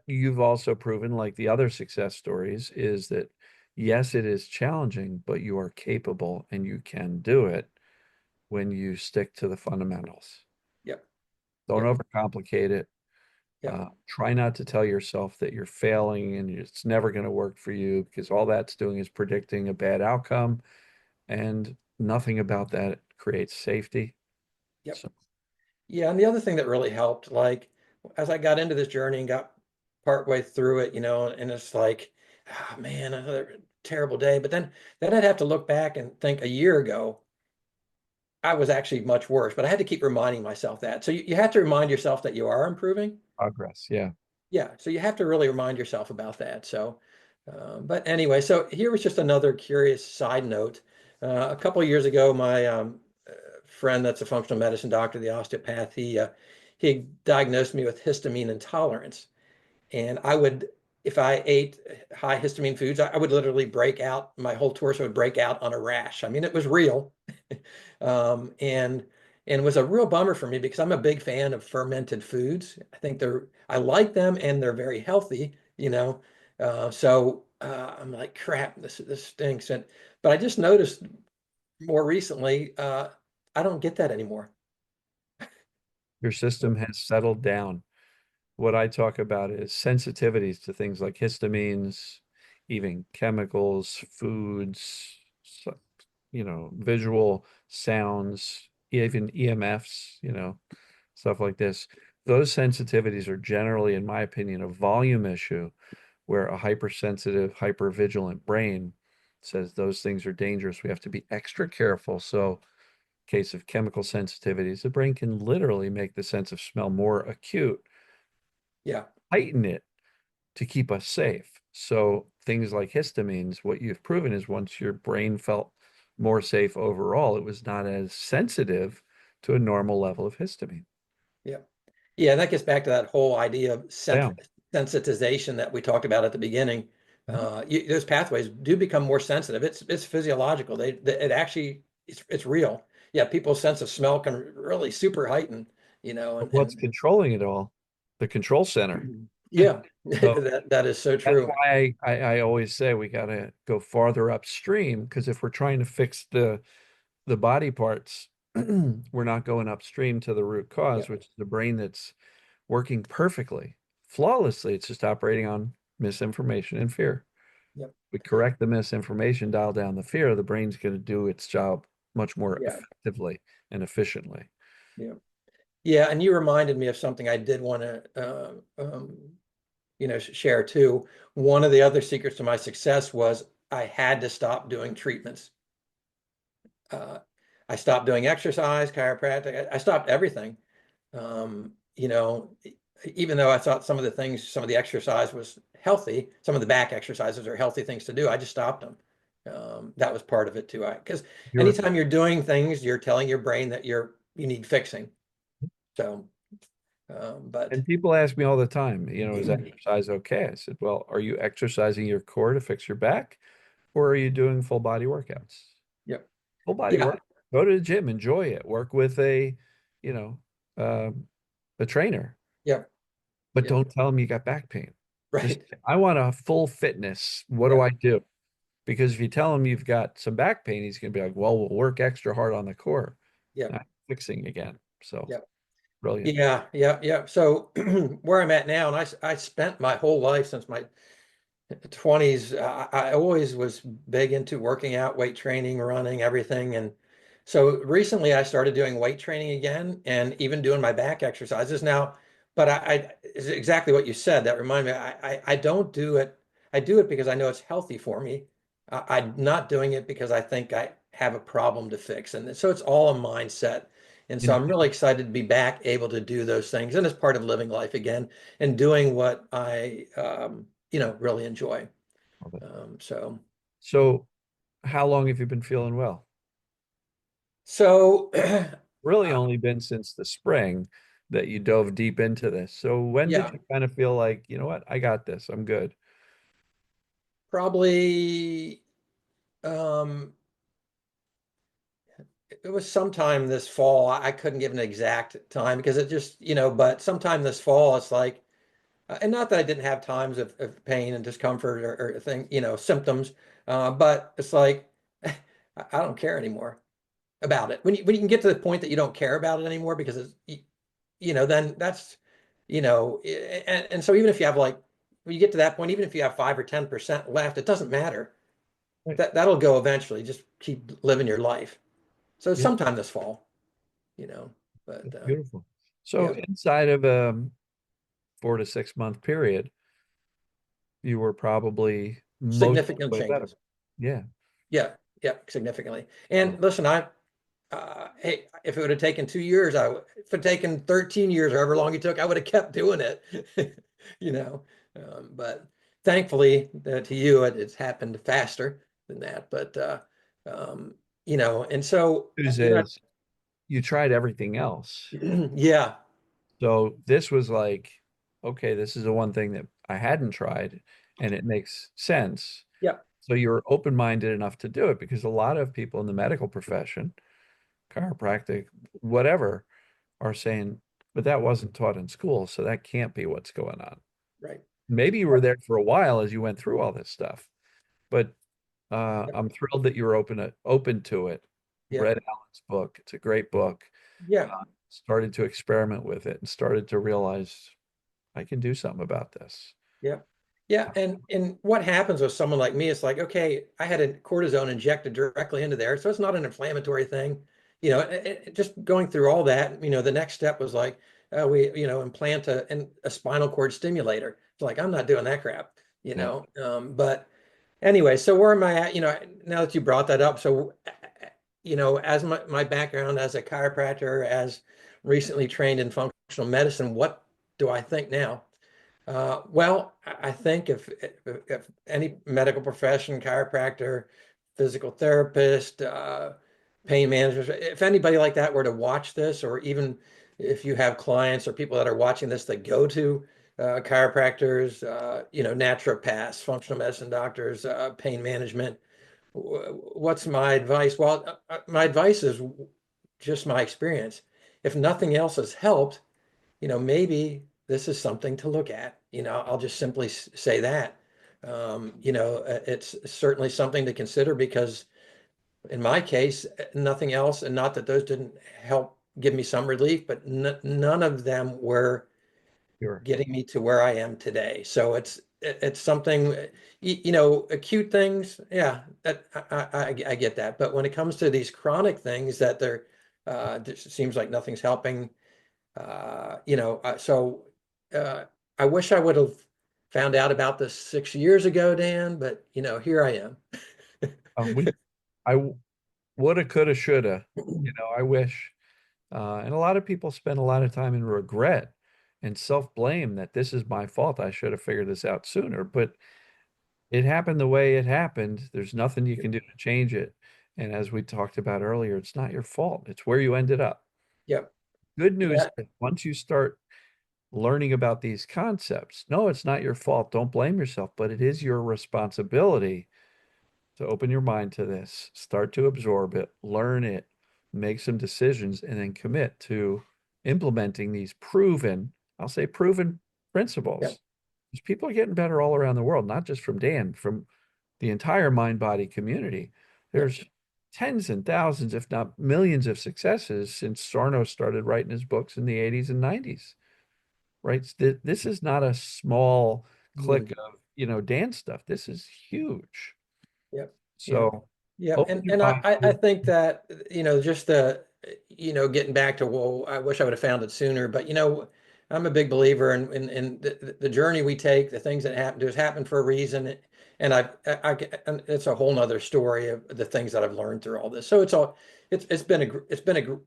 you've also proven, like the other success stories, is that yes, it is challenging, but you are capable and you can do it when you stick to the fundamentals. yep, Don't yep, overcomplicate it. yep, Try not to tell yourself that you're failing and it's never going to work for you because all that's doing is predicting a bad outcome, and nothing about that creates safety. yep. So, Yeah, and the other thing that really helped, like as I got into this journey and got partway through it, and it's like, oh man, another terrible day. But then I'd have to look back and think a year ago. I was actually much worse, but I had to keep reminding myself that. So you have to remind yourself that you are improving. Progress. Yeah. Yeah, so you have to really remind yourself about that. So, but anyway, so here was just another curious side note. A couple of years ago, my friend that's a functional medicine doctor, the osteopath, he diagnosed me with histamine intolerance. And I would, if I ate high histamine foods, I would literally break out, my whole torso would break out on a rash. I mean, it was real. Um, and and it was a real bummer for me because I'm a big fan of fermented foods. I like them and they're very healthy, you know. I'm like, crap, this stinks. But I just noticed more recently, I don't get that anymore. Your system has settled down. What I talk about is sensitivities to things like histamines, even chemicals, foods, so- visual sounds, even EMFs, stuff like this. Those sensitivities are generally, in my opinion, a volume issue where a hypersensitive, hypervigilant brain says those things are dangerous. We have to be extra careful. So, case of chemical sensitivities, the brain can literally make the sense of smell more acute, Yeah, heighten it to keep us safe. So things like histamines, what you've proven is once your brain felt more safe overall, it was not as sensitive to a normal level of histamine. yeah. Yeah, that gets back to that whole idea of Down. sensitization that we talked about at the beginning. Mhm. Those pathways do become more sensitive. It's physiological. It actually it's real. Yeah, people's sense of smell can really super heighten, you know, But what's controlling it all? The control center. yeah, So that is so that's true. why I always say we got to go farther upstream because if we're trying to fix the body parts, we're not going upstream to the root Yeah, cause, which is the brain that's working perfectly, flawlessly. It's just operating on misinformation and fear. yeah, We correct the misinformation, dial down the fear, the brain's going to do its job much more yeah, effectively and efficiently. yeah, yeah. And you reminded me of something I did want to share too. One of the other secrets to my success was I had to stop doing treatments. Uh, I stopped doing exercise, chiropractic. I stopped everything. You know, even though I thought some of the exercise was healthy, some of the back exercises are healthy things to do. I just stopped them. That was part of it too. Because You're, anytime you're doing things, you're telling your brain that you need fixing. So, but and people ask me all the time, is exercise okay? I said, well, are you exercising your core to fix your back, or are you doing full body workouts? yep, Full body yeah, work. Go to the gym, enjoy it. Work with you know, um, a trainer, yep, but yep, don't tell them you got back pain. Just, right, I want a full fitness. What do yeah, I do? Because if you tell him you've got some back pain, he's going to be like, well, we'll work extra hard on the core, yep, not fixing again. So yep. brilliant. Yeah, yeah, yeah. So where I'm at now, and I spent my whole life since my 20s, I always was big into working out, weight training, running, everything. And so recently I started doing weight training again and even doing my back exercises now. But it's exactly what you said. That reminded me, I don't do it. I do it because I know it's healthy for me. I'm not doing it because I think I have a problem to fix. And so it's all a mindset. And so And I'm really excited to be back able to do those things. And it's part of living life again and doing what I really enjoy. So, so how long have you been feeling well? so Really uh, only been since the spring that you dove deep into this. So when did yeah, you kind of feel like, you know what, I got this, I'm good? probably um, it was sometime this fall. I couldn't give an exact time because it just, but sometime this fall, it's like, and not that I didn't have times of pain and discomfort or thing, symptoms, but it's like, I don't care anymore about it. When you can get to the point that you don't care about it anymore because then that's, and so even if you have like, when you get to that point, even if you have 5 or 10% left, it doesn't matter. Right. That'll go eventually. Just keep living your life. So Yeah, sometime this fall, you know, but that's beautiful. So yeah, inside of a 4 to 6 month period, you were probably most of significant the way better. changes. Yeah. Yeah, yeah, significantly. So And listen, hey, if it would have taken 2 years, if it had taken 13 years, or however long it took, I would have kept doing it, you know. But thankfully, to you, it's happened faster than that. But um, and so News is you tried everything else. yeah, So this was like, okay, this is the one thing that I hadn't tried and it makes sense. yep, So you're open-minded enough to do it because a lot of people in the medical profession, chiropractic, whatever, are saying, but that wasn't taught in school, so that can't be what's going on. right, Maybe you were there for a while as you went through all this stuff, but yep, I'm thrilled that you were open to it. yep, Read Alan's book. It's a great book. yeah. Started to experiment with it and started to realize I can do something about this. Yeah. Yeah. And what happens with someone like me, it's like, okay, I had a cortisone injected directly into there. So it's not an inflammatory thing. Just going through all that, the next step was like, implant a spinal cord stimulator. It's like, I'm not doing that crap, Yeah. But anyway, so where am I at? Now that you brought that up, so, as my background as a chiropractor, as recently trained in functional medicine, what do I think now? Well, I think if any medical profession, chiropractor, physical therapist, pain managers, if anybody like that were to watch this, or even if you have clients or people that are watching this that go to chiropractors, naturopaths, functional medicine doctors, pain management, what's my advice? Well, my advice is just my experience. If nothing else has helped, maybe this is something to look at. I'll just simply say that. It's certainly something to consider because in my case, nothing else, and not that those didn't help give me some relief, but none of them were Sure. getting me to where I am today. So it's something, acute things, yeah, that I get that. But when it comes to these chronic things that it seems like nothing's helping. So uh, I wish I would have found out about this 6 years ago, Dan, but here I am. We, I woulda, coulda, shoulda. I wish. And a lot of people spend a lot of time in regret and self-blame that this is my fault. I should have figured this out sooner. But it happened the way it happened. There's nothing you can do to change it. And as we talked about earlier, it's not your fault. It's where you ended up. Yep. Good news Yeah. is once you start learning about these concepts, no, it's not your fault. Don't blame yourself, but it is your responsibility to open your mind to this, start to absorb it, learn it, make some decisions, and then commit to implementing these I'll say proven Yep. principles. Because people are getting better all around the world, not just from Dan, from the entire mind body community. Yep. There's tens and thousands, if not millions, of successes since Sarno started writing his books in the 80s and 90s, right? This is not a small clique Mm. of, Dan stuff. This is huge. Yep. Yep. So Yep. open And your and I mind I to I it. think that just getting back to, well, I wish I would have found it sooner, but I'm a big believer in the journey we take, the things that happen to us happen for a reason. And and it's a whole nother story of the things that I've learned through all this. So it's been a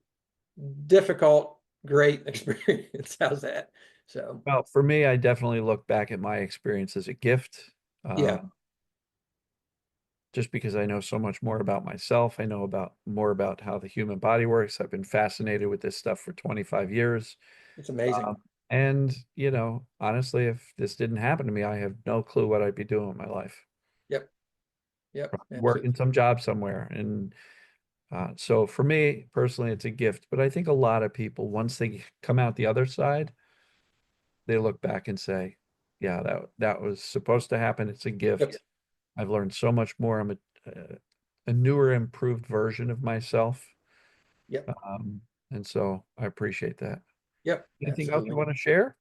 difficult, great experience. How's that? So Well, for me, I definitely look back at my experience as a gift, uh, yeah, just because I know so much more about myself. I know about more about how the human body works. I've been fascinated with this stuff for 25 years. it's amazing. And, honestly, if this didn't happen to me, I have no clue what I'd be doing with my life. Yep. Yep. Working Absolutely. some job somewhere. And so for me personally, it's a gift. But I think a lot of people, once they come out the other side, they look back and say, yeah, that was supposed to happen. It's a Yep. gift. I've learned so much more. I'm a newer, improved version of myself. Yep. And so I appreciate that. Yep. Anything else you Absolutely. want to share?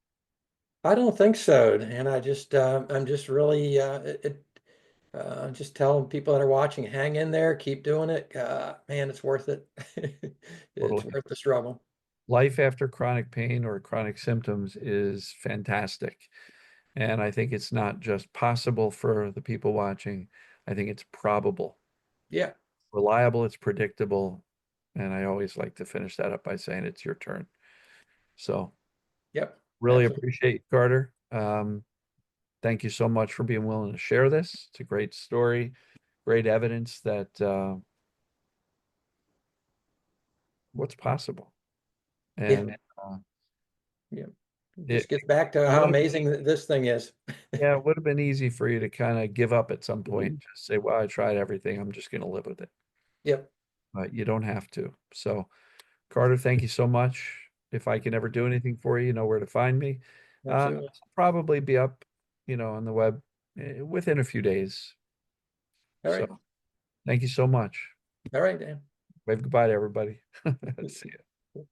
I don't think so. And I'm just really, just telling people that are watching, hang in there, keep doing it. Man, it's worth it. It's Totally. worth the struggle. Life after chronic pain or chronic symptoms is fantastic. And I think it's not just possible for the people watching. I think it's probable, Yeah. reliable, it's predictable, And I always like to finish that up by saying it's your turn. So Yep, really absolutely. appreciate Carter. Thank you so much for being willing to share this. It's a great story, great evidence that what's possible. Yeah, And yeah. it, Just gets back to it how would have amazing been, this thing is. yeah, it would have been easy for you to kind of give up at some point, Mhm. just say, well, I tried everything. I'm just going to live with it. Yep, But you don't have to. So, Carter, thank you so much. If I can ever do anything for you, you know where to find me. absolutely. This will probably be up, on the web within a few days. All right. So, thank you so much. All right, Dan. Wave goodbye to everybody. See you.